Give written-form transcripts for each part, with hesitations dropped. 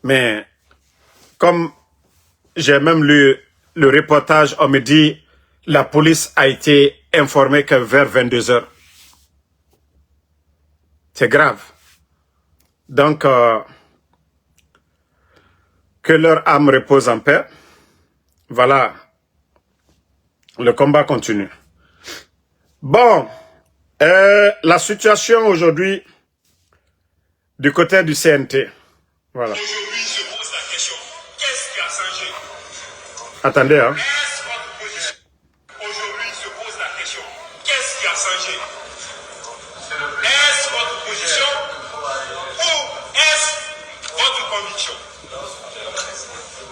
Mais comme j'ai même lu le reportage, on me dit la police a été informée que vers 22 heures. C'est grave. Donc, que leur âme repose en paix. Voilà. Le combat continue. Bon, la situation aujourd'hui du côté du CNT. Voilà. Aujourd'hui se pose la question, qu'est-ce qui a changé? Attendez, hein. Aujourd'hui se pose la question, qu'est-ce qui a changé? Est-ce votre position ou est-ce votre conviction?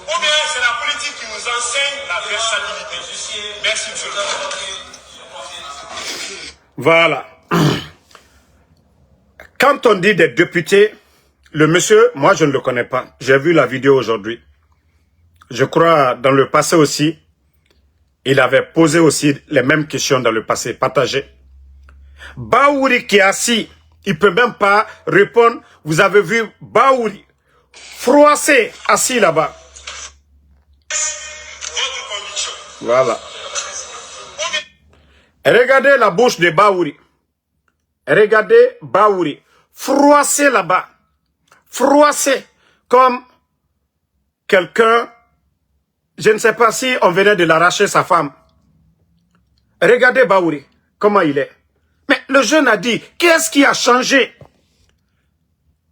Ou bien c'est la politique qui nous enseigne la versatilité? Merci, monsieur le président. Voilà. Quand on dit des députés, le monsieur, moi je ne le connais pas. J'ai vu la vidéo aujourd'hui. Je crois dans le passé aussi, il avait posé aussi les mêmes questions dans le passé, partagé. Baouri qui est assis, il ne peut même pas répondre. Vous avez vu Baouri, froissé, assis là-bas. Votre conviction. Voilà. Regardez la bouche de Baouri. Regardez Baouri, froissé là-bas. Froissé, comme quelqu'un, je ne sais pas si on venait de l'arracher sa femme. Regardez Baouri, comment il est. Mais le jeune a dit, qu'est-ce qui a changé?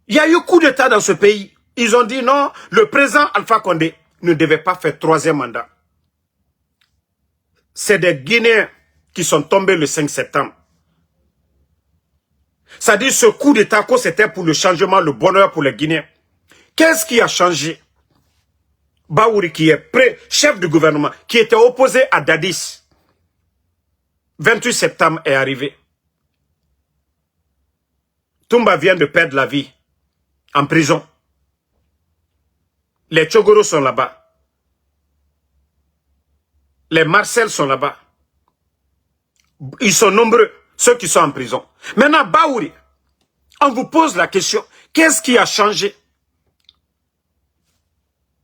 Il y a eu coup d'État dans ce pays. Ils ont dit non, le président Alpha Condé ne devait pas faire 3e mandat. C'est des Guinéens qui sont tombés le 5 septembre. Ça dit ce coup d'État, c'était pour le changement, le bonheur pour les Guinéens. Qu'est-ce qui a changé? Baouri qui est chef du gouvernement, qui était opposé à Dadis. 28 septembre est arrivé. Toumba vient de perdre la vie en prison. Les Tchogoro sont là-bas. Les Marcel sont là-bas. Ils sont nombreux, ceux qui sont en prison. Maintenant, Baouri, on vous pose la question, qu'est-ce qui a changé?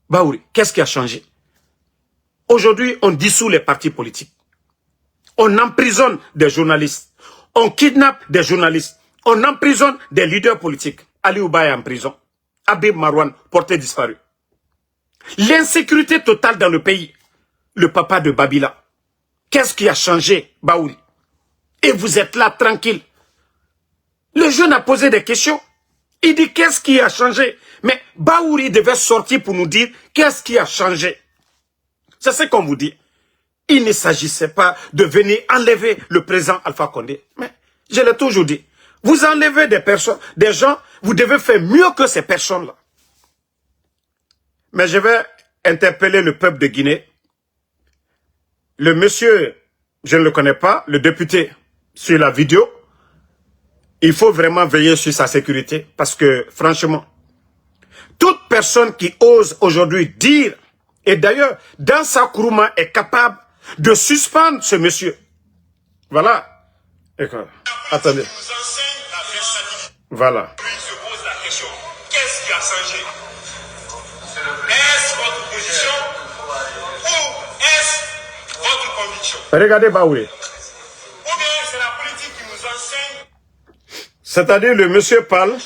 Baouri, qu'est-ce qui a changé? Aujourd'hui, on dissout les partis politiques. On emprisonne des journalistes. On kidnappe des journalistes. On emprisonne des leaders politiques. Ali Ouba est en prison. Habib Marwan, porté disparu. L'insécurité totale dans le pays. Le papa de Babila. Qu'est-ce qui a changé, Baouri? Et vous êtes là, tranquille. Le jeune a posé des questions. Il dit, qu'est-ce qui a changé? Mais Baouri devait sortir pour nous dire, qu'est-ce qui a changé? C'est ce qu'on vous dit. Il ne s'agissait pas de venir enlever le président Alpha Condé. Mais je l'ai toujours dit. Vous enlevez des personnes, des gens, vous devez faire mieux que ces personnes-là. Mais je vais interpeller le peuple de Guinée. Le monsieur, je ne le connais pas, le député sur la vidéo, il faut vraiment veiller sur sa sécurité parce que, franchement, toute personne qui ose aujourd'hui dire, et d'ailleurs, Dansa Kourouma est capable de suspendre ce monsieur. Voilà. Attendez. Voilà. Il se pose la question, qu'est-ce qui a changé? Est-ce votre position ou est-ce votre conviction? Regardez Baouri. Ou bien c'est la politique qui nous enseigne? C'est-à-dire le monsieur parle.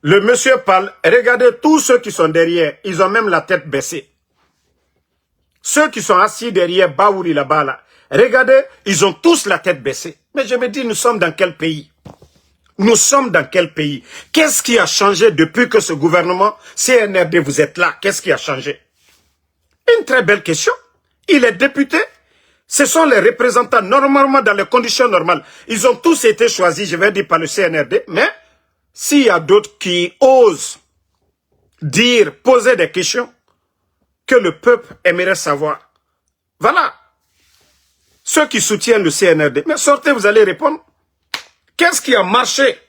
Le monsieur parle. Regardez tous ceux qui sont derrière. Ils ont même la tête baissée. Ceux qui sont assis derrière Baouri là-bas, là, regardez, ils ont tous la tête baissée. Mais je me dis, nous sommes dans quel pays? Nous sommes dans quel pays? Qu'est-ce qui a changé depuis que ce gouvernement, CNRD, vous êtes là? Qu'est-ce qui a changé? Une très belle question. Il est député. Ce sont les représentants normalement dans les conditions normales. Ils ont tous été choisis, je vais dire, par le CNRD. Mais s'il y a d'autres qui osent dire, poser des questions que le peuple aimerait savoir. Voilà. Ceux qui soutiennent le CNRD. Mais sortez, vous allez répondre. Qu'est-ce qui a marché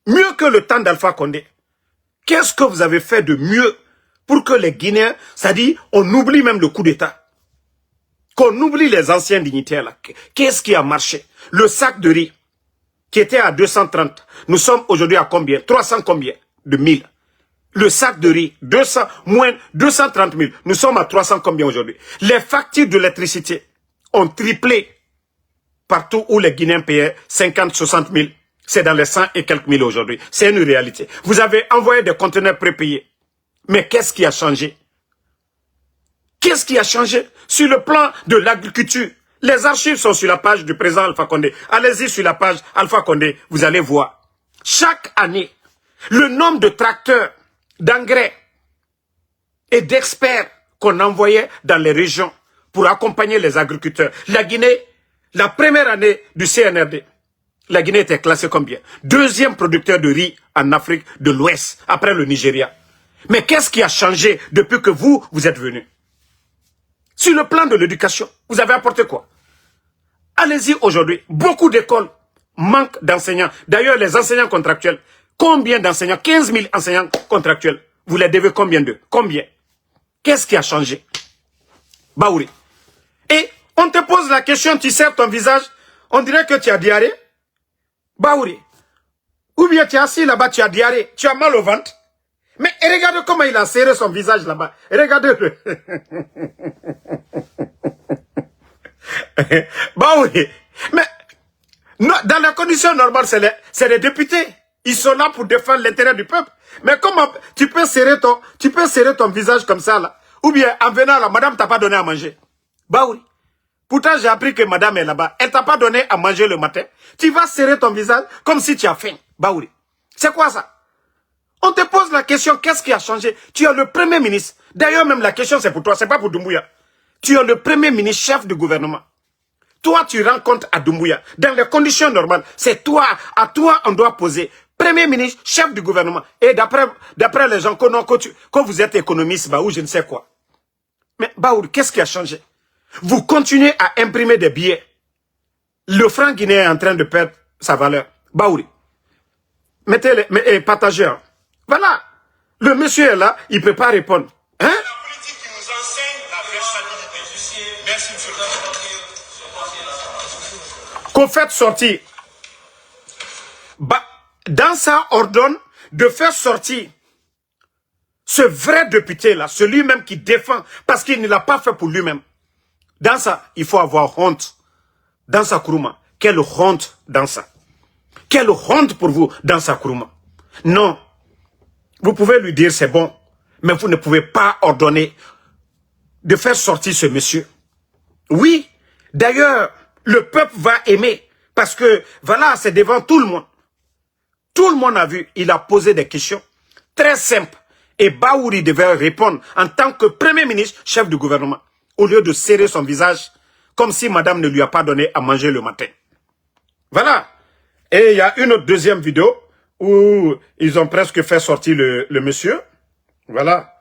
mieux que le temps d'Alpha Condé? Qu'est-ce que vous avez fait de mieux pour que les Guinéens, c'est-à-dire, on oublie même le coup d'État? Qu'on oublie les anciens dignitaires là. Qu'est-ce qui a marché? Le sac de riz, qui était à 230. Nous sommes aujourd'hui à combien? 300 combien? de 1000. Le sac de riz, moins 230 000. Nous sommes à 300 combien aujourd'hui? Les factures de l'électricité ont triplé partout où les Guinéens payaient 50, 60 000. C'est dans les 100 et quelques mille aujourd'hui. C'est une réalité. Vous avez envoyé des conteneurs prépayés. Mais qu'est-ce qui a changé? Qu'est-ce qui a changé? Sur le plan de l'agriculture, les archives sont sur la page du président Alpha Condé. Allez-y sur la page Alpha Condé, vous allez voir. Chaque année, le nombre de tracteurs, d'engrais et d'experts qu'on envoyait dans les régions pour accompagner les agriculteurs. La Guinée, la première année du CNRD, la Guinée était classée combien? Deuxième producteur de riz en Afrique de l'Ouest, après le Nigeria. Mais qu'est-ce qui a changé depuis que vous êtes venus? Sur le plan de l'éducation, vous avez apporté quoi? Allez-y aujourd'hui, beaucoup d'écoles manquent d'enseignants. D'ailleurs, les enseignants contractuels, combien d'enseignants? 15 000 enseignants contractuels. Vous les devez combien d'eux? Combien? Qu'est-ce qui a changé? Baouri. Et on te pose la question, tu serres ton visage, on dirait que tu as diarrhée. Baouri. Ou bien tu es assis là-bas, tu as diarrhée, tu as mal au ventre. Mais regarde comment il a serré son visage là-bas. Regardez-le. Baouri. Mais non, dans les conditions normales, c'est les députés. Ils sont là pour défendre l'intérêt du peuple. Mais comment tu peux serrer ton visage comme ça là? Ou bien en venant là, madame t'a pas donné à manger. Baouri. Pourtant j'ai appris que madame est là-bas. Elle t'a pas donné à manger le matin. Tu vas serrer ton visage comme si tu as faim. Baouri. C'est quoi ça? On te pose la question, qu'est-ce qui a changé? Tu es le premier ministre. D'ailleurs même la question c'est pour toi, c'est pas pour Doumbouya. Tu es le premier ministre chef du gouvernement. Toi tu rends compte à Doumbouya. Dans les conditions normales, c'est toi, à toi on doit poser. Premier ministre, chef du gouvernement. Et d'après les gens que vous êtes économiste, ou je ne sais quoi. Mais Baouri, qu'est-ce qui a changé? Vous continuez à imprimer des billets. Le franc guinéen est en train de perdre sa valeur. Baouri. Mettez-les, partagez. Voilà. Le monsieur est là, il ne peut pas répondre. Hein? La politique qui nous enseigne la versatilité. Merci, monsieur le président. Qu'on fait sortir. Dans ça, ordonne de faire sortir ce vrai député-là, celui-même qui défend, parce qu'il ne l'a pas fait pour lui-même. Dans ça, il faut avoir honte. Dans sa Kourouma. Quelle honte dans ça. Quelle honte pour vous dans sa Kourouma. Non. Vous pouvez lui dire c'est bon, mais vous ne pouvez pas ordonner de faire sortir ce monsieur. Oui, d'ailleurs, le peuple va aimer, parce que, voilà, c'est devant tout le monde. Tout le monde a vu, il a posé des questions très simples. Et Baouri devait répondre en tant que premier ministre, chef du gouvernement, au lieu de serrer son visage, comme si madame ne lui a pas donné à manger le matin. Voilà. Et il y a une autre deuxième vidéo, où ils ont presque fait sortir le monsieur. Voilà.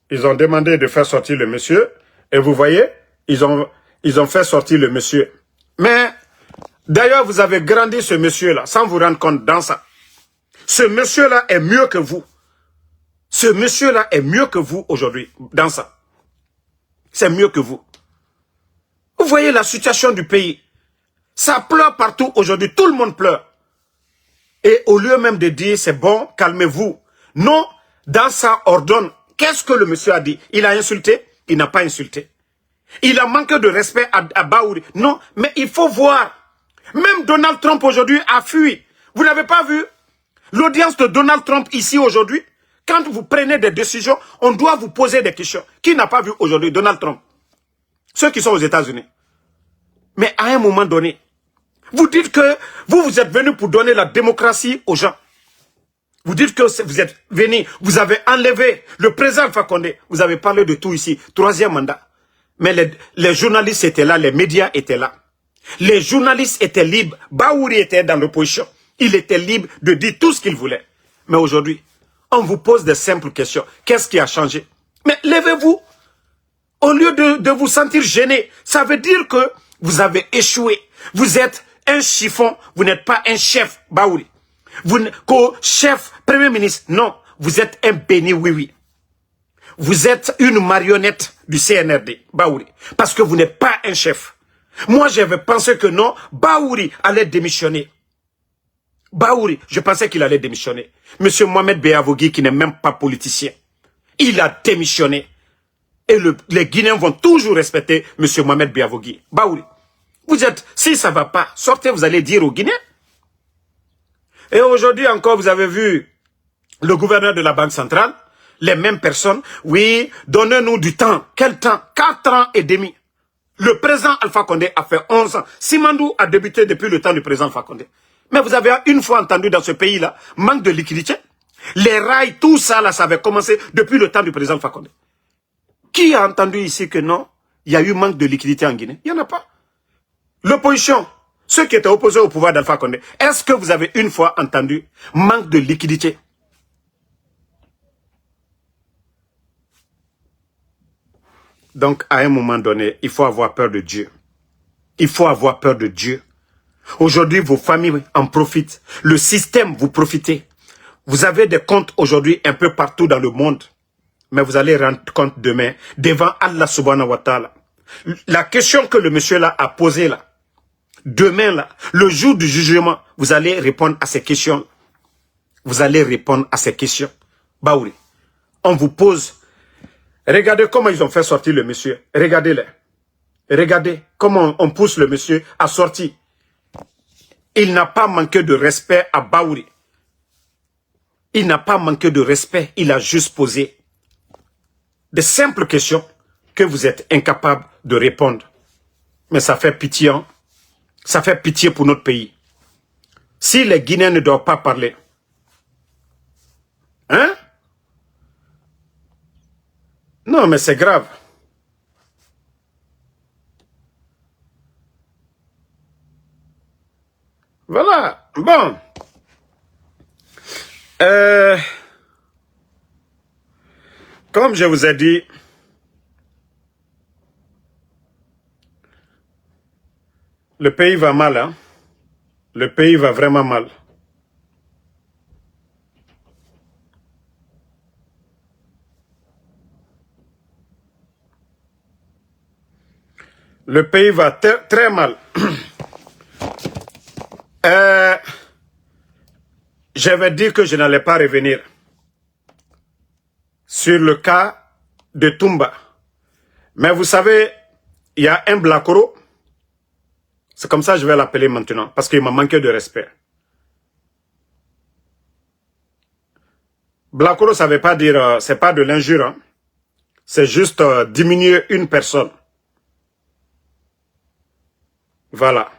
Ils ont demandé de faire sortir le monsieur. Et vous voyez, ils ont fait sortir le monsieur. Mais, d'ailleurs, vous avez grandi ce monsieur-là, sans vous rendre compte dans ça. Ce monsieur-là est mieux que vous. Ce monsieur-là est mieux que vous aujourd'hui, dans ça. C'est mieux que vous. Vous voyez la situation du pays. Ça pleure partout aujourd'hui, tout le monde pleure. Et au lieu même de dire, c'est bon, calmez-vous. Non, dans ça ordonne. Qu'est-ce que le monsieur a dit? Il a insulté? Il n'a pas insulté. Il a manqué de respect à Baouri. Non, mais il faut voir. Même Donald Trump aujourd'hui a fui. Vous n'avez pas vu l'audience de Donald Trump ici aujourd'hui? Quand vous prenez des décisions, on doit vous poser des questions. Qui n'a pas vu aujourd'hui Donald Trump? Ceux qui sont aux États-Unis. Mais à un moment donné, vous dites que vous êtes venu pour donner la démocratie aux gens. Vous dites que vous êtes venu, vous avez enlevé le président Alpha Condé. Vous avez parlé de tout ici, 3e mandat. Mais les journalistes étaient là, les médias étaient là. Les journalistes étaient libres. Baouri était dans l'opposition. Il était libre de dire tout ce qu'il voulait. Mais aujourd'hui, on vous pose de simples questions. Qu'est-ce qui a changé? Mais levez-vous. Au lieu de vous sentir gêné, ça veut dire que vous avez échoué. Vous êtes un chiffon, vous n'êtes pas un chef, Baouri. Vous chef, premier ministre, non. Vous êtes un béni, oui. Vous êtes une marionnette du CNRD, Baouri. Parce que vous n'êtes pas un chef. Moi, j'avais pensé que non, Baouri allait démissionner. Baouri, je pensais qu'il allait démissionner. Monsieur Mohamed Beavogui, qui n'est même pas politicien, il a démissionné. Et les Guinéens vont toujours respecter monsieur Mohamed Beavogui. Baouri, vous êtes, si ça ne va pas, sortez, vous allez dire aux Guinéens. Et aujourd'hui encore, vous avez vu le gouverneur de la Banque centrale, les mêmes personnes, oui, donnez-nous du temps. Quel temps? 4 ans et demi. Le président Alpha Condé a fait 11 ans. Simandou a débuté depuis le temps du président Alpha Condé. Mais vous avez une fois entendu dans ce pays-là, manque de liquidité. Les rails, tout ça, là, ça avait commencé depuis le temps du président Alpha Condé. Qui a entendu ici que non, il y a eu manque de liquidité en Guinée? Il n'y en a pas. L'opposition, ceux qui étaient opposés au pouvoir d'Alpha Condé, est-ce que vous avez une fois entendu manque de liquidité? Donc, à un moment donné, il faut avoir peur de Dieu. Il faut avoir peur de Dieu. Aujourd'hui, vos familles en profitent. Le système, vous profitez. Vous avez des comptes aujourd'hui un peu partout dans le monde. Mais vous allez rendre compte demain, devant Allah subhanahu wa ta'ala. La question que le monsieur là a posée là, demain là, le jour du jugement, vous allez répondre à ces questions. Vous allez répondre à ces questions. Baouri, on vous pose. Regardez comment ils ont fait sortir le monsieur. Regardez-les. Regardez comment on pousse le monsieur à sortir. Il n'a pas manqué de respect à Baouri. Il n'a pas manqué de respect. Il a juste posé de simples questions que vous êtes incapable de répondre. Mais ça fait pitié. Hein? Ça fait pitié pour notre pays. Si les Guinéens ne doivent pas parler, hein? Non, mais c'est grave. Voilà. Bon. Comme je vous ai dit, le pays va mal. Hein? Le pays va vraiment mal. Le pays va très mal. J'avais dit que je n'allais pas revenir sur le cas de Toumba. Mais vous savez, il y a un Blakoro. C'est comme ça que je vais l'appeler maintenant, parce qu'il m'a manqué de respect. Blakoro, ça ne veut pas dire, c'est pas de l'injure. Hein. C'est juste diminuer une personne. Voilà.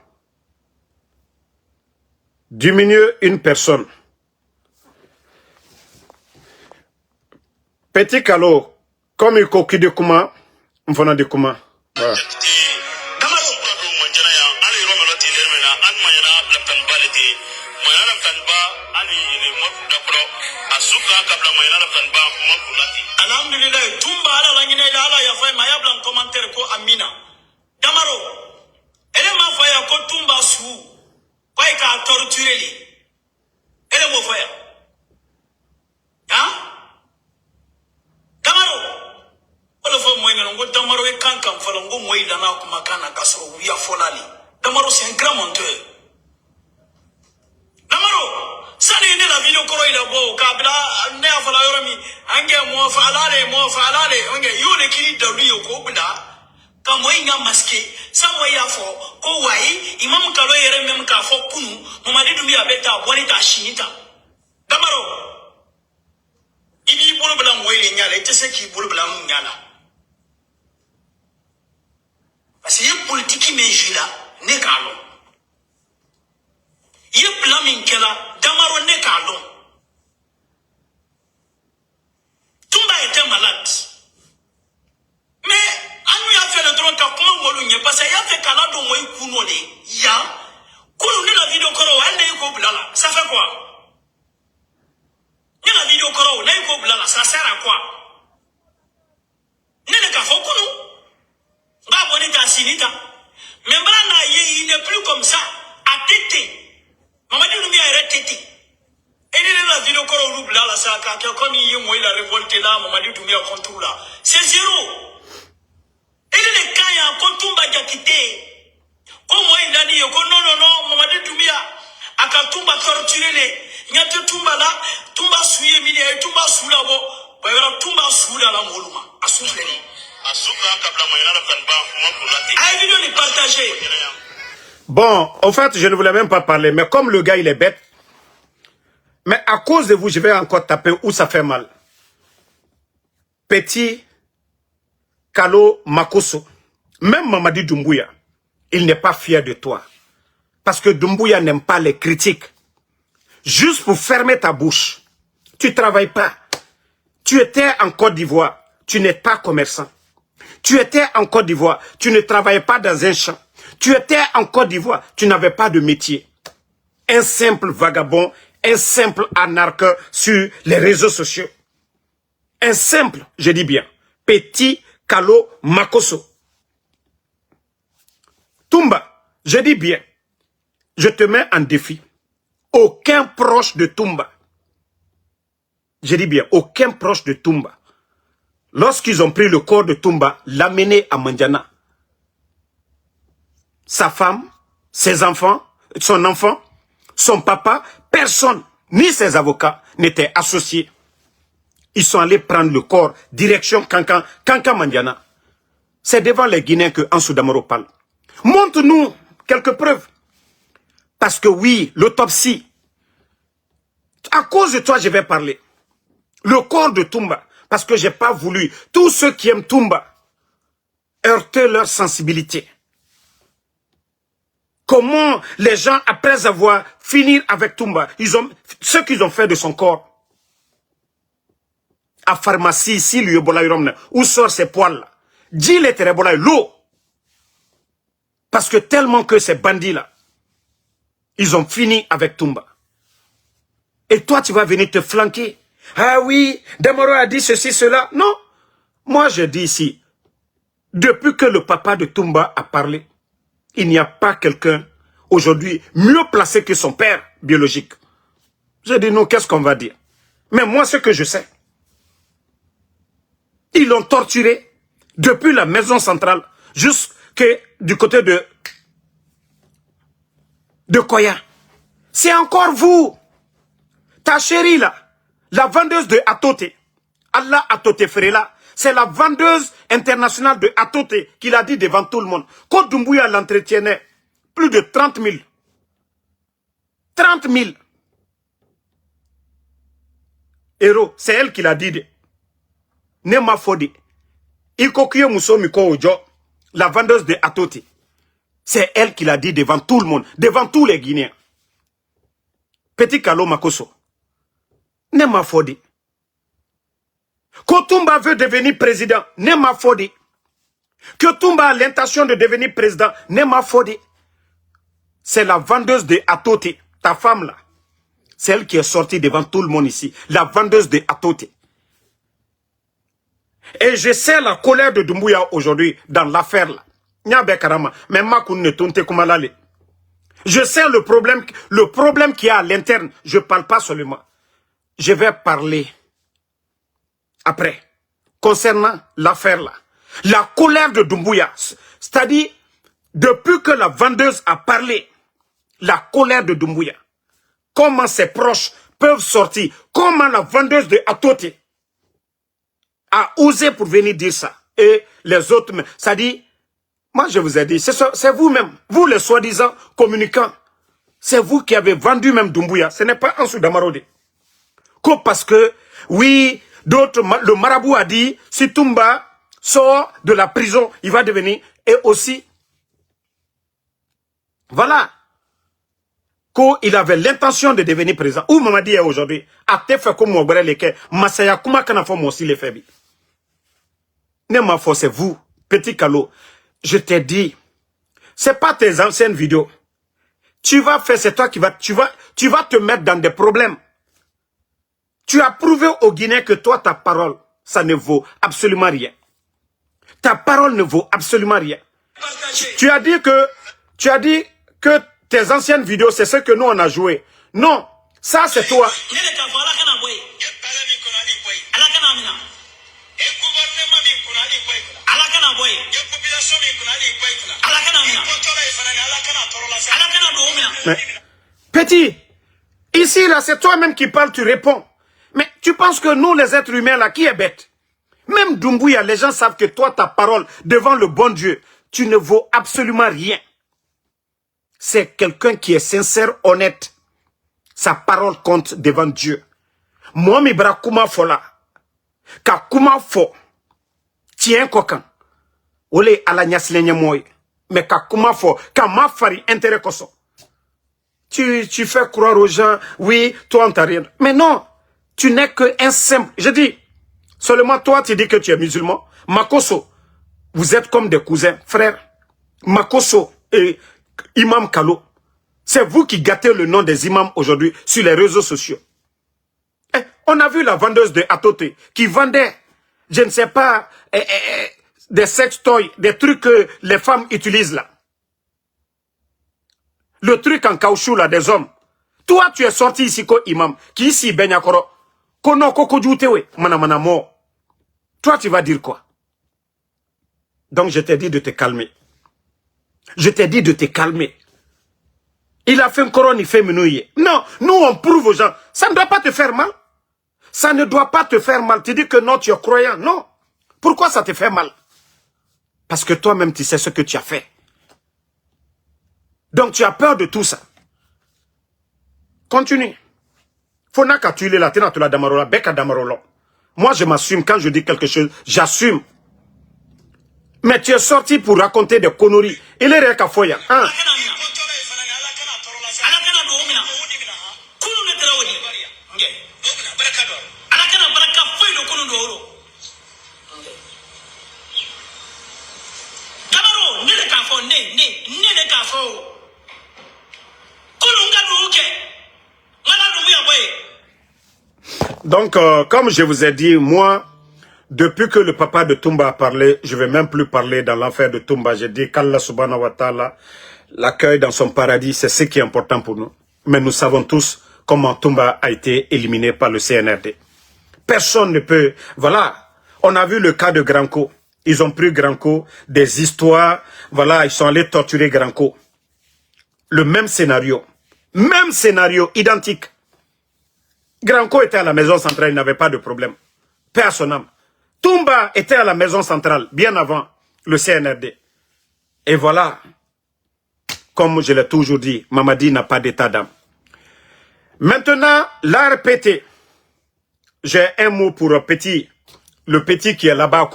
Diminuer une personne. Petit Kalo, comme il coquille de Kouma, on fait de Kouma. Voilà. Alhamdulillah, Tumba ala langine ala ya fay maya blan commentaire ko Amina. Damaro. Ele ma faya ko Tumba su. Fay ka torturer li. Ele mo faya. Hein? Damaro. Wala fo moy ngo Damaro e kankam fala ngo moy dana ko makana kasro wiya folali. Damaro c'est un grand menteur. Damaro. Sani ne la vidéo koro ila bo kabla ne afala yoromi ange mo falale ange yone kiri dalu yo ko bla kamo inga maske samo ya fo ko wai imam kalo yere mem ka fo kunu Mamadi Doumbia abeta boni ta shinita Damaro ibi bolo bla moyle nyala etese ki bolo bla nyala parce que politique me jila ne kalo il plan min kela Damaro ne kalo Toumba était malade mais anu ya fait le drone ka kuma wolu nye parce que ya fait kala do moy kuno le ya kulu ne la vidéo koro elle ko blala ça fait quoi ne la vidéo koro ne ko blala ça sert à quoi ne ka fo kunu ba boni ta sinita mais bana il n'est plus comme ça à tété Mamadi Doumbia est tété. Et il la vidéo qu'on oublie là, ça, comme il y a la révolte là, Mamadi Doumbia contrôle là. C'est zéro. Et les cas, il y a un contour qui a quitté. Comme moi, il a dit, non, Mamadi Doumbia, aka tumba torturé ne nyate tumba la tumba suye mini e tumba sula bo ba yora tumba sula la moluma asufle ni asuka kabla moyena la kanba mo pour la ay vidéo ni partager. Bon, en fait, je ne voulais même pas parler, mais comme le gars il est bête, mais à cause de vous, je vais encore taper où ça fait mal. Petit Kalo Makoso, même Mamadi Doumbouya, il n'est pas fier de toi. Parce que Doumbouya n'aime pas les critiques. Juste pour fermer ta bouche. Tu ne travailles pas. Tu étais en Côte d'Ivoire. Tu n'es pas commerçant. Tu étais en Côte d'Ivoire. Tu ne travaillais pas dans un champ. Tu étais en Côte d'Ivoire. Tu n'avais pas de métier. Un simple vagabond, un simple anarque sur les réseaux sociaux. Un simple, je dis bien, Petit Kalo Makoso. Toumba, je dis bien, je te mets en défi. Aucun proche de Toumba, je dis bien, aucun proche de Toumba, lorsqu'ils ont pris le corps de Toumba, l'amener à Mandiana, sa femme, ses enfants, son enfant, son papa, personne, ni ses avocats, n'étaient associés. Ils sont allés prendre le corps, direction Kankan Mandiana. C'est devant les Guinéens que Ansou Damaro parle. Montre-nous quelques preuves. Parce que oui, l'autopsie, à cause de toi, je vais parler. Le corps de Toumba, parce que je n'ai pas voulu. Tous ceux qui aiment Toumba, heurter leur sensibilité. Comment les gens, après avoir fini avec Toumba, ce qu'ils ont fait de son corps, à pharmacie, ici, où sort ces poils-là, dis les terrebola, l'eau. Parce que tellement que ces bandits-là, ils ont fini avec Toumba. Et toi, tu vas venir te flanquer. Ah oui, Damaro a dit ceci, cela. Non. Moi, je dis ici, depuis que le papa de Toumba a parlé, il n'y a pas quelqu'un aujourd'hui mieux placé que son père biologique. Je dis non, qu'est-ce qu'on va dire? Mais moi, ce que je sais, ils l'ont torturé depuis la maison centrale jusqu'à du côté de Koya. C'est encore vous. Ta chérie là, la vendeuse de Atote, Allah Atote Ferela, c'est la vendeuse internationale de Atote qui l'a dit devant tout le monde. Quand Doumbouya l'entretiennait, plus de 30 000. 30 000 euros, c'est elle qui l'a dit. Nema Fodi, Ikokuye Musomiko Ojo, la vendeuse de Atote. C'est elle qui l'a dit devant tout le monde, devant tous les Guinéens. Petit Kalo Makoso. Nema Fodi. Que Toumba veut devenir président, Nema Fodi. Que Toumba a l'intention de devenir président, Nema Fodi. C'est la vendeuse de Atote, ta femme là. C'est elle qui est sortie devant tout le monde ici. La vendeuse de Atote. Et je sais la colère de Doumbouya aujourd'hui dans l'affaire là. Je sais le problème qu'il y a à l'interne. Je ne parle pas seulement. Je vais parler après. Concernant l'affaire là. La colère de Doumbouya. C'est-à-dire, depuis que la vendeuse a parlé, la colère de Doumbouya. Comment ses proches peuvent sortir. Comment la vendeuse de Atote a osé pour venir dire ça. Et les autres, ça dit, moi je vous ai dit, c'est vous-même, vous les soi-disant communicants. C'est vous qui avez vendu même Doumbouya. Ce n'est pas Ansou Damaro. Parce que, oui, d'autres, le marabout a dit, si Toumba sort de la prison, il va devenir, et aussi, voilà, qu'il avait l'intention de devenir président. Où Mamadi est aujourd'hui, a te fait comme Mouabrel Leke, Masaya Kuma Kanafo aussi les fait. Nema Fo, c'est vous, Petit Kalo. Je t'ai dit, c'est pas tes anciennes vidéos. Tu vas faire, c'est toi qui vas, tu vas te mettre dans des problèmes. Tu as prouvé aux Guinéens que toi, ta parole, ça ne vaut absolument rien. Ta parole ne vaut absolument rien. Tu as dit que tes anciennes vidéos, c'est ce que nous on a joué. Non, ça c'est toi. Mais, Petit, ici, là, c'est toi-même qui parles, tu réponds. Mais tu penses que nous, les êtres humains, là, qui est bête? Même Doumbouya, les gens savent que toi, ta parole, devant le bon Dieu, tu ne vaux absolument rien. C'est quelqu'un qui est sincère, honnête. Sa parole compte devant Dieu. Moi, mi bra kuma fola. Ka kuma fo. Tien kokan. Ole ala nyaslenye moy. Mais ka kuma fo. Ka ma fari intérêt koso. Tu fais croire aux gens, oui, toi on t'a rien. Mais non, tu n'es qu'un simple. Je dis, seulement toi tu dis que tu es musulman. Makoso, vous êtes comme des cousins, frères. Makoso et Imam Kalo. C'est vous qui gâtez le nom des imams aujourd'hui sur les réseaux sociaux. Eh, on a vu la vendeuse de Atote qui vendait, je ne sais pas, des sextoys, des trucs que les femmes utilisent là. Le truc en caoutchouc là des hommes. Toi tu es sorti ici comme imam, qui ici benyakoro, kono koko jutewe, mana mo. Toi tu vas dire quoi? Donc je t'ai dit de te calmer. Je t'ai dit de te calmer. Il a fait un couronne, il fait menouiller. Non, nous on prouve aux gens. Ça ne doit pas te faire mal. Ça ne doit pas te faire mal. Tu dis que non, tu es croyant. Non. Pourquoi ça te fait mal? Parce que toi-même tu sais ce que tu as fait. Donc tu as peur de tout ça. Continue. Fonaka tu la tena tu la damarola, beka damarola. Moi je m'assume quand je dis quelque chose, j'assume. Mais tu es sorti pour raconter des conneries. Il est réka foya. Hein? Donc, comme je vous ai dit, moi, depuis que le papa de Toumba a parlé, je ne vais même plus parler dans l'enfer de Toumba. J'ai dit qu'Allah subhanahu wa ta'ala l'accueille dans son paradis, c'est ce qui est important pour nous. Mais nous savons tous comment Toumba a été éliminé par le CNRD. Personne ne peut... Voilà, on a vu le cas de Granco. Ils ont pris Granco, des histoires, voilà, ils sont allés torturer Granco. Le même scénario, identique. Granco était à la maison centrale, il n'avait pas de problème. Paix à son âme. Toumba était à la maison centrale, bien avant le CNRD. Et voilà, comme je l'ai toujours dit, Mamadi n'a pas d'état d'âme. Maintenant, l'ARPT. J'ai un mot pour Petit. Le Petit qui est là-bas,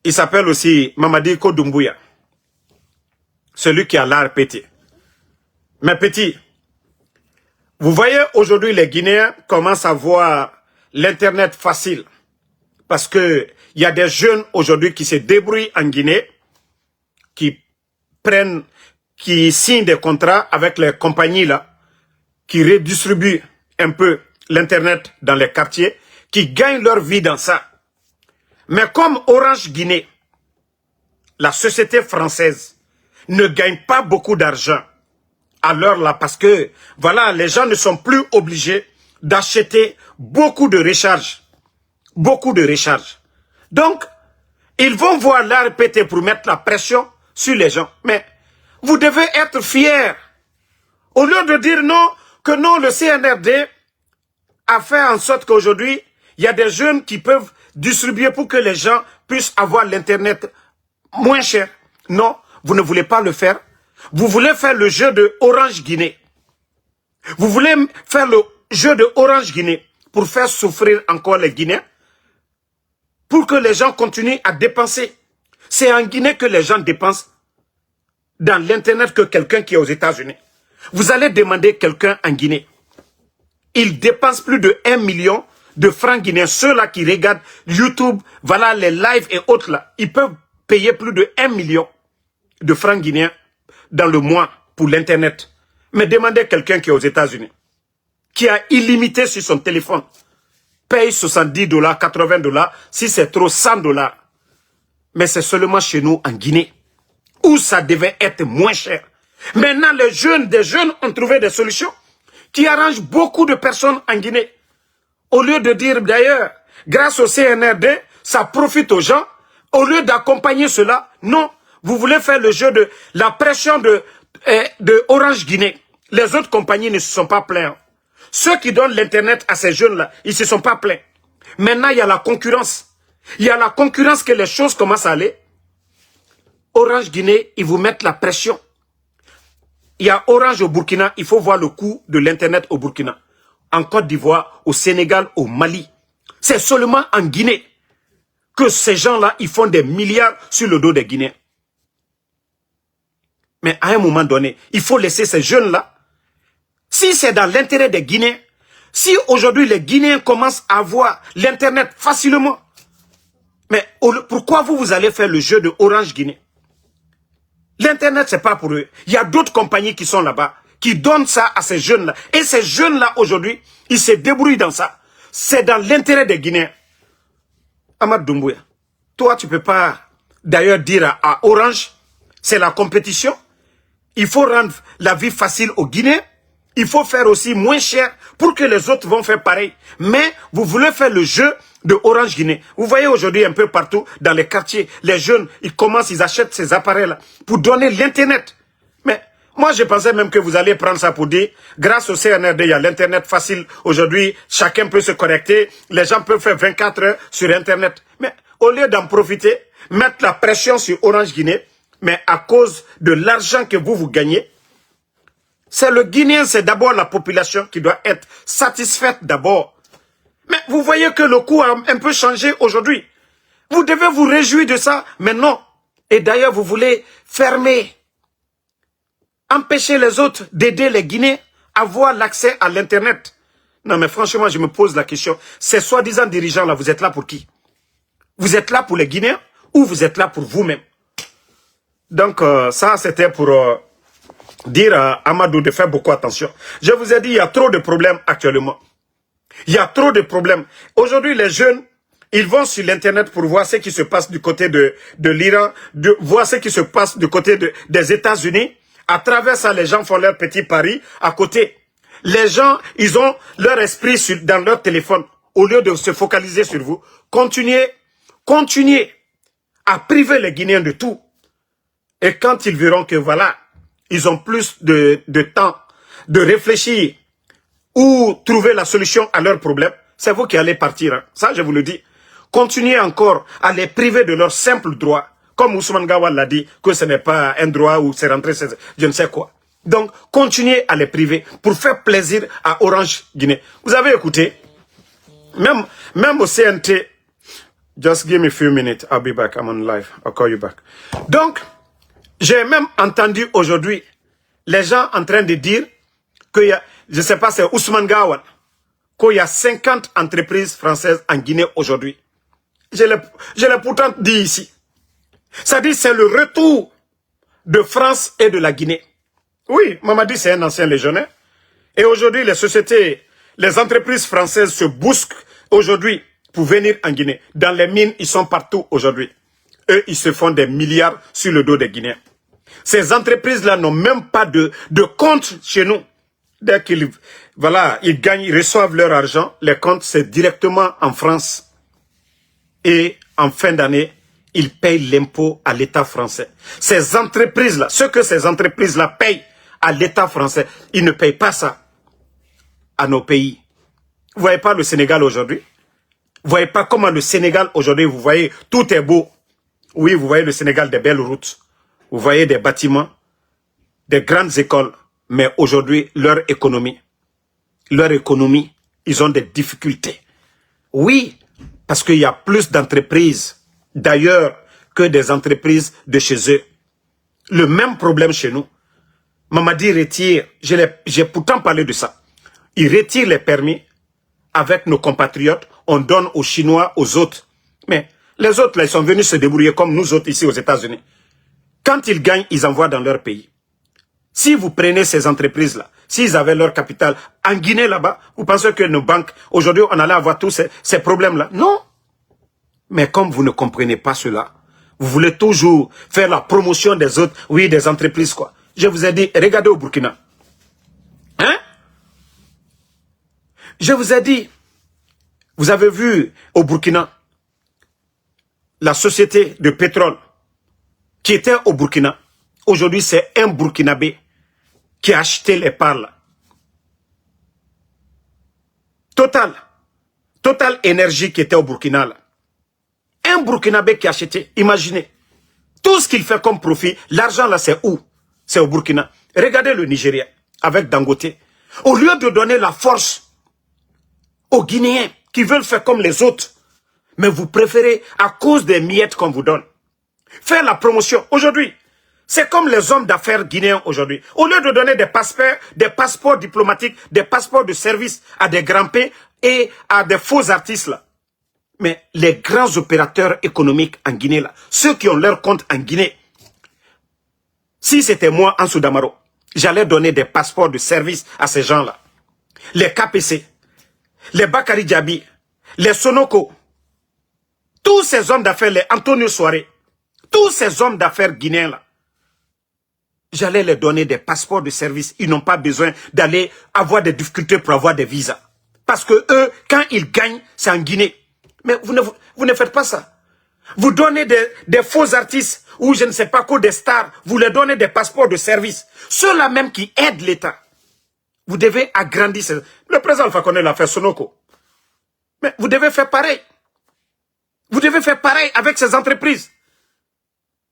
il s'appelle aussi Mamadi Doumbouya. Celui qui a l'ARPT. Mais Petit, vous voyez aujourd'hui les Guinéens commencent à voir l'internet facile. Parce que il y a des jeunes aujourd'hui qui se débrouillent en Guinée, qui signent des contrats avec les compagnies là, qui redistribuent un peu l'internet dans les quartiers, qui gagnent leur vie dans ça. Mais comme Orange Guinée, la société française, ne gagne pas beaucoup d'argent à l'heure là, parce que, voilà, les gens ne sont plus obligés d'acheter beaucoup de recharges. Beaucoup de recharges. Donc, ils vont voir l'ARPT pour mettre la pression sur les gens. Mais, vous devez être fiers. Au lieu de dire non, que non, le CNRD a fait en sorte qu'aujourd'hui, il y a des jeunes qui peuvent distribuer pour que les gens puissent avoir l'Internet moins cher. Non, vous ne voulez pas le faire. Vous voulez faire le jeu de Orange Guinée. Vous voulez faire le jeu de Orange Guinée pour faire souffrir encore les Guinéens, pour que les gens continuent à dépenser. C'est en Guinée que les gens dépensent dans l'Internet que quelqu'un qui est aux États-Unis. Vous allez demander quelqu'un en Guinée. Il dépense plus de 1 million de francs guinéens. Ceux-là qui regardent YouTube, voilà les lives et autres là, ils peuvent payer plus de 1 million de francs guinéens dans le mois pour l'Internet. Mais demandez quelqu'un qui est aux États-Unis, qui a illimité sur son téléphone, paye 70 $, 80 $, si c'est trop 100 $. Mais c'est seulement chez nous en Guinée, où ça devait être moins cher. Maintenant, des jeunes ont trouvé des solutions qui arrangent beaucoup de personnes en Guinée. Au lieu de dire d'ailleurs, grâce au CNRD, ça profite aux gens, au lieu d'accompagner cela, non, vous voulez faire le jeu de la pression de Orange Guinée. Les autres compagnies ne se sont pas plaints. Ceux qui donnent l'Internet à ces jeunes-là, ils ne se sont pas plaints. Maintenant, il y a la concurrence. Il y a la concurrence que les choses commencent à aller. Orange Guinée, ils vous mettent la pression. Il y a Orange au Burkina, il faut voir le coût de l'Internet au Burkina. En Côte d'Ivoire, au Sénégal, au Mali. C'est seulement en Guinée que ces gens-là, ils font des milliards sur le dos des Guinéens. Mais à un moment donné, il faut laisser ces jeunes-là. Si c'est dans l'intérêt des Guinéens, si aujourd'hui les Guinéens commencent à avoir l'Internet facilement, mais pourquoi vous allez faire le jeu de Orange Guinée? L'Internet, c'est pas pour eux. Il y a d'autres compagnies qui sont là-bas, qui donnent ça à ces jeunes-là. Et ces jeunes-là, aujourd'hui, ils se débrouillent dans ça. C'est dans l'intérêt des Guinéens. Ahmad Doumbouya, toi, tu peux pas d'ailleurs dire à Orange, c'est la compétition. Il faut rendre la vie facile aux Guinéens. Il faut faire aussi moins cher pour que les autres vont faire pareil. Mais vous voulez faire le jeu de Orange Guinée. Vous voyez aujourd'hui un peu partout dans les quartiers, les jeunes, ils achètent ces appareils-là pour donner l'Internet. Mais moi, je pensais même que vous alliez prendre ça pour dire, grâce au CNRD, il y a l'Internet facile. Aujourd'hui, chacun peut se connecter. Les gens peuvent faire 24 heures sur Internet. Mais au lieu d'en profiter, mettre la pression sur Orange Guinée, mais à cause de l'argent que vous gagnez, c'est le Guinéen, c'est d'abord la population qui doit être satisfaite d'abord. Mais vous voyez que le coût a un peu changé aujourd'hui. Vous devez vous réjouir de ça, mais non. Et d'ailleurs, vous voulez fermer, empêcher les autres d'aider les Guinéens à avoir l'accès à l'Internet. Non, mais franchement, je me pose la question. Ces soi-disant dirigeants-là, vous êtes là pour qui? Vous êtes là pour les Guinéens ou vous êtes là pour vous-même? Donc, ça, c'était pour dire à Amadou de faire beaucoup attention. Je vous ai dit, il y a trop de problèmes actuellement. Il y a trop de problèmes. Aujourd'hui, les jeunes, ils vont sur l'Internet pour voir ce qui se passe du côté de l'Iran, voir ce qui se passe du côté des États-Unis. À travers ça, les gens font leur petit pari à côté. Les gens, ils ont leur esprit dans leur téléphone. Au lieu de se focaliser sur vous, continuez à priver les Guinéens de tout. Et quand ils verront que voilà, ils ont plus de temps de réfléchir ou trouver la solution à leurs problèmes, c'est vous qui allez partir. Hein. Ça, je vous le dis. Continuez encore à les priver de leurs simples droits. Comme Ousmane Gawal l'a dit, que ce n'est pas un droit ou c'est rentré, je ne sais quoi. Donc, continuez à les priver pour faire plaisir à Orange Guinée. Vous avez écouté, même au CNT, just give me a few minutes, I'll be back, I'm on live, I'll call you back. Donc, j'ai même entendu aujourd'hui les gens en train de dire qu'il y a, je ne sais pas, c'est Ousmane Gawal, qu'il y a 50 entreprises françaises en Guinée aujourd'hui. Je l'ai pourtant dit ici. Ça dit c'est le retour de France et de la Guinée. Oui, Mamadi c'est un ancien légionnaire. Et aujourd'hui, les sociétés, les entreprises françaises se bousquent aujourd'hui pour venir en Guinée. Dans les mines, ils sont partout aujourd'hui. Eux, ils se font des milliards sur le dos des Guinéens. Ces entreprises-là n'ont même pas de compte chez nous. Dès qu'ils ils gagnent, ils reçoivent leur argent, les comptes, c'est directement en France. Et en fin d'année, ils payent l'impôt à l'État français. Ces entreprises-là, ce que ces entreprises-là payent à l'État français, ils ne payent pas ça à nos pays. Vous voyez pas le Sénégal aujourd'hui? Vous voyez pas comment le Sénégal aujourd'hui, vous voyez, tout est beau. Oui, vous voyez le Sénégal, des belles routes. Vous voyez des bâtiments, des grandes écoles. Mais aujourd'hui, leur économie, ils ont des difficultés. Oui, parce qu'il y a plus d'entreprises d'ailleurs que des entreprises de chez eux. Le même problème chez nous. Mamadi retire, j'ai pourtant parlé de ça. Il retire les permis avec nos compatriotes, on donne aux Chinois, aux autres. Mais les autres, là, ils sont venus se débrouiller comme nous autres ici aux États-Unis. Quand ils gagnent, ils envoient dans leur pays. Si vous prenez ces entreprises-là, s'ils avaient leur capital en Guinée là-bas, vous pensez que nos banques, aujourd'hui, on allait avoir tous ces problèmes-là? Non. Mais comme vous ne comprenez pas cela, vous voulez toujours faire la promotion des autres, oui, des entreprises, quoi. Je vous ai dit, regardez au Burkina. Hein? Je vous ai dit, vous avez vu au Burkina, la société de pétrole qui était au Burkina. Aujourd'hui, c'est un Burkinabé qui a acheté les parts là. Total Énergie qui était au Burkina là. Un Burkinabé qui a acheté, imaginez. Tout ce qu'il fait comme profit, l'argent là c'est où? C'est au Burkina. Regardez le Nigeria avec Dangote. Au lieu de donner la force aux Guinéens qui veulent faire comme les autres, mais vous préférez, à cause des miettes qu'on vous donne, faire la promotion. Aujourd'hui, c'est comme les hommes d'affaires guinéens aujourd'hui. Au lieu de donner des passeports diplomatiques, des passeports de service à des grands-pés et à des faux artistes là. Mais les grands opérateurs économiques en Guinée là, ceux qui ont leur compte en Guinée, si c'était moi, Ansou Damaro, j'allais donner des passeports de service à ces gens-là. Les KPC, les Bakari Diaby, les Sonoko, tous ces hommes d'affaires, les Antonio Soare, tous ces hommes d'affaires guinéens là, j'allais leur donner des passeports de service. Ils n'ont pas besoin d'aller avoir des difficultés pour avoir des visas. Parce que eux, quand ils gagnent, c'est en Guinée. Mais vous ne faites pas ça. Vous donnez des faux artistes ou je ne sais pas quoi, des stars. Vous leur donnez des passeports de service. Ceux-là même qui aident l'État. Vous devez agrandir. Le président Alpha Condé l'a fait, Sonoko. Mais vous devez faire pareil. Vous devez faire pareil avec ces entreprises.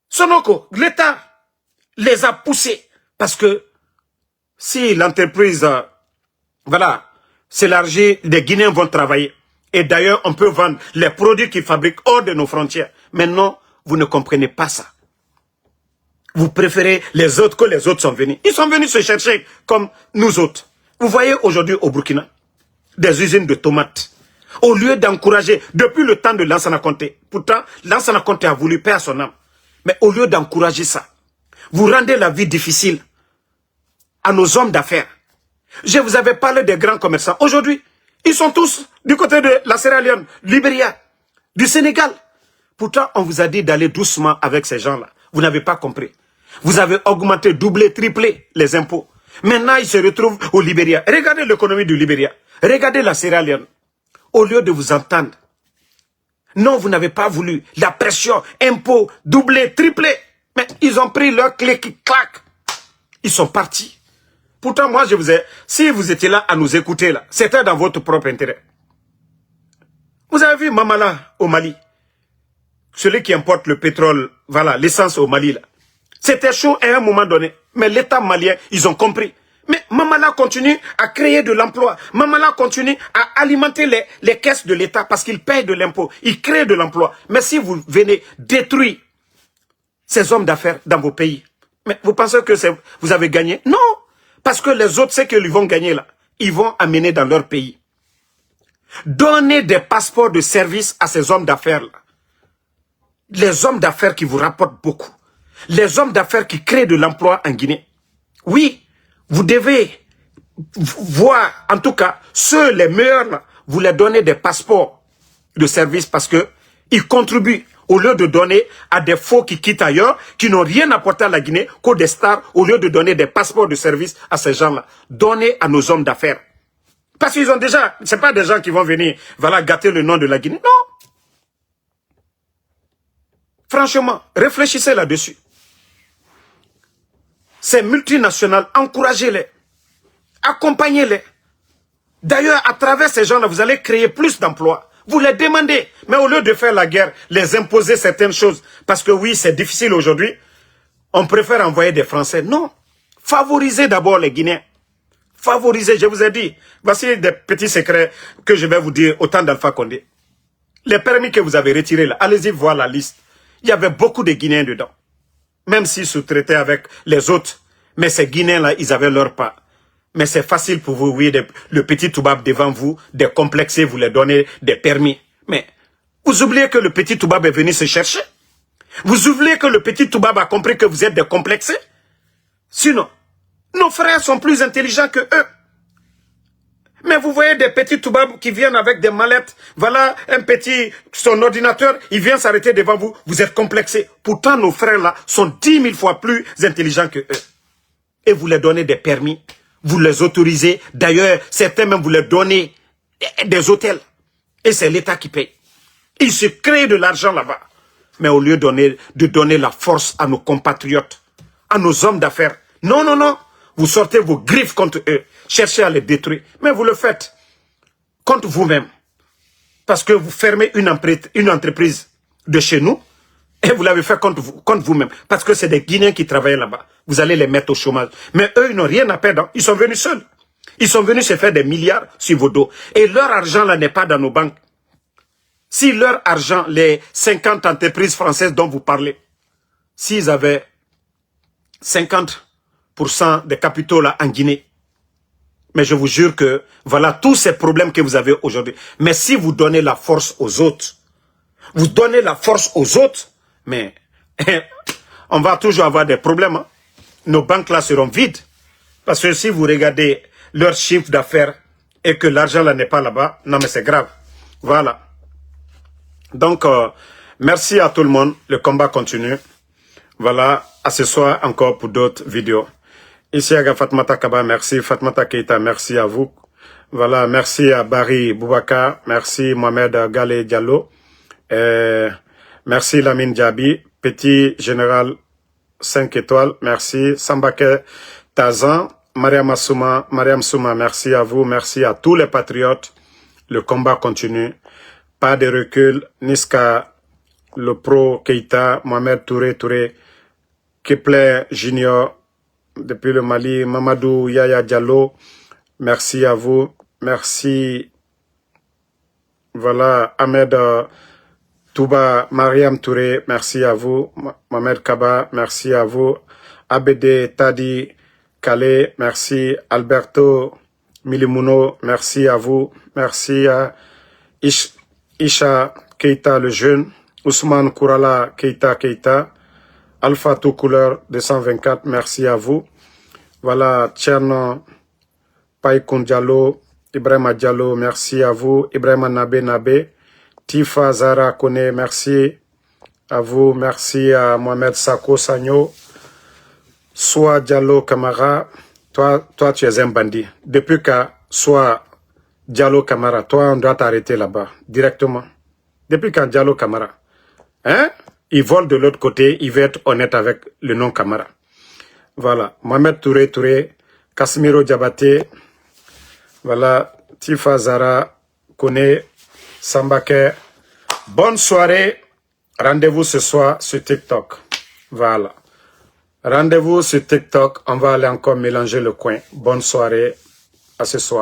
Sonoko, l'État les a poussés. Parce que si l'entreprise, voilà, s'élargit, les Guinéens vont travailler. Et d'ailleurs, on peut vendre les produits qu'ils fabriquent hors de nos frontières. Mais non, vous ne comprenez pas ça. Vous préférez les autres que les autres sont venus. Ils sont venus se chercher comme nous autres. Vous voyez aujourd'hui au Burkina, des usines de tomates. Au lieu d'encourager, depuis le temps de Lansana Conté, pourtant, Lansana Conté a voulu perdre son âme. Mais au lieu d'encourager ça, vous rendez la vie difficile à nos hommes d'affaires. Je vous avais parlé des grands commerçants. Aujourd'hui, ils sont tous du côté de la Sierra Leone, Libéria, du Sénégal. Pourtant, on vous a dit d'aller doucement avec ces gens-là. Vous n'avez pas compris. Vous avez augmenté, doublé, triplé les impôts. Maintenant, ils se retrouvent au Libéria. Regardez l'économie du Libéria. Regardez la Sierra Leone. Au lieu de vous entendre. Non, vous n'avez pas voulu. La pression, impôts, doublé, triplé. Mais ils ont pris leur clé qui claque. Ils sont partis. Pourtant, moi, je vous ai... Si vous étiez là à nous écouter, là, c'était dans votre propre intérêt. Vous avez vu Mamala au Mali. Celui qui importe le pétrole, voilà, l'essence au Mali, là. C'était chaud à un moment donné. Mais l'État malien, ils ont compris. Mais Mamala continue à créer de l'emploi. Mamala continue à alimenter les caisses de l'État parce qu'il paye de l'impôt. Il crée de l'emploi. Mais si vous venez détruire ces hommes d'affaires dans vos pays, mais vous pensez que vous avez gagné? Non! Parce que les autres, c'est qu'ils vont gagner là. Ils vont amener dans leur pays. Donnez des passeports de service à ces hommes d'affaires là. Les hommes d'affaires qui vous rapportent beaucoup. Les hommes d'affaires qui créent de l'emploi en Guinée. Oui, vous devez voir, en tout cas, ceux les meilleurs là, vous leur donnez des passeports de service parce que ils contribuent. Au lieu de donner à des faux qui quittent ailleurs, qui n'ont rien apporté à la Guinée, qu'aux des stars, au lieu de donner des passeports de service à ces gens-là. Donnez à nos hommes d'affaires. Parce qu'ils ont déjà, c'est pas des gens qui vont venir, voilà, gâter le nom de la Guinée. Non. Franchement, réfléchissez là-dessus. Ces multinationales, encouragez-les. Accompagnez-les. D'ailleurs, à travers ces gens-là, vous allez créer plus d'emplois. Vous les demandez. Mais au lieu de faire la guerre, les imposer certaines choses. Parce que oui, c'est difficile aujourd'hui. On préfère envoyer des Français. Non. Favorisez d'abord les Guinéens. Favorisez, je vous ai dit. Voici des petits secrets que je vais vous dire au temps d'Alpha Condé. Les permis que vous avez retirés là, allez-y voir la liste. Il y avait beaucoup de Guinéens dedans. Même s'ils sous-traitaient avec les autres. Mais ces Guinéens-là, ils avaient leur part. Mais c'est facile pour vous, oui, le petit Toubab devant vous, décomplexé, vous leur donnez des permis. Mais vous oubliez que le petit Toubab est venu se chercher? Vous oubliez que le petit Toubab a compris que vous êtes décomplexé? Sinon, nos frères sont plus intelligents que eux. Mais vous voyez des petits Toubabs qui viennent avec des mallettes. Voilà, son ordinateur, il vient s'arrêter devant vous. Vous êtes complexé. Pourtant, nos frères là sont 10 000 fois plus intelligents que eux. Et vous leur donnez des permis. Vous les autorisez. D'ailleurs, certains même vous leur donnez des hôtels. Et c'est l'État qui paye. Ils se créent de l'argent là-bas. Mais au lieu de donner la force à nos compatriotes, à nos hommes d'affaires, non, non, non. Vous sortez vos griffes contre eux. Cherchez à les détruire. Mais vous le faites contre vous-même. Parce que vous fermez une entreprise de chez nous et vous l'avez fait contre vous-même. Parce que c'est des Guinéens qui travaillent là-bas. Vous allez les mettre au chômage. Mais eux, ils n'ont rien à perdre. Ils sont venus seuls. Ils sont venus se faire des milliards sur vos dos. Et leur argent là n'est pas dans nos banques. Si leur argent, les 50 entreprises françaises dont vous parlez, s'ils avaient 50% des capitaux là en Guinée, mais je vous jure que voilà tous ces problèmes que vous avez aujourd'hui. Mais si vous donnez la force aux autres, vous donnez la force aux autres, mais on va toujours avoir des problèmes. Hein. Nos banques là seront vides. Parce que si vous regardez leur chiffre d'affaires et que l'argent là n'est pas là-bas, non mais c'est grave. Voilà. Donc, merci à tout le monde. Le combat continue. Voilà, à ce soir encore pour d'autres vidéos. Ici à Fatmata Kaba, merci. Fatmata Keita, merci à vous. Voilà, merci à Barry Boubacar. Merci Mohamed Gale Diallo. Merci Lamine Diaby. Petit Général 5 étoiles, merci. Sambake Tazan. Mariam Souma, merci à vous. Merci à tous les patriotes. Le combat continue. Pas de recul. Niska, le pro Keita, Mohamed Touré, Kepler Junior, depuis le Mali, Mamadou Yaya Diallo, merci à vous. Merci. Voilà, Ahmed Touba, Mariam Touré, merci à vous. Mohamed Kaba, merci à vous. ABD Tadi Kale, merci. Alberto Milimuno, merci à vous. Merci à Isha Keita le jeune, Ousmane Kourala Keita, Alpha Tout Couleur 224, merci à vous. Voilà, Tcherno Paikoun Diallo, Ibrahima Diallo, merci à vous. Ibrahima Nabe, Tifa Zara Kone, merci à vous. Merci à Mohamed Sako Sagno, Soa Diallo Kamara, toi tu es un bandit. Depuis que Soa Diallo Kamara, toi on doit t'arrêter là-bas, directement. Depuis quand Diallo Kamara, hein? Il vole de l'autre côté, il veut être honnête avec le nom Kamara. Voilà, Mohamed Touré, Casimiro Diabaté, voilà, Tifa Zara, Kone, Sambake. Bonne soirée, rendez-vous ce soir sur TikTok. Voilà. Rendez-vous sur TikTok, on va aller encore mélanger le coin. Bonne soirée, à ce soir.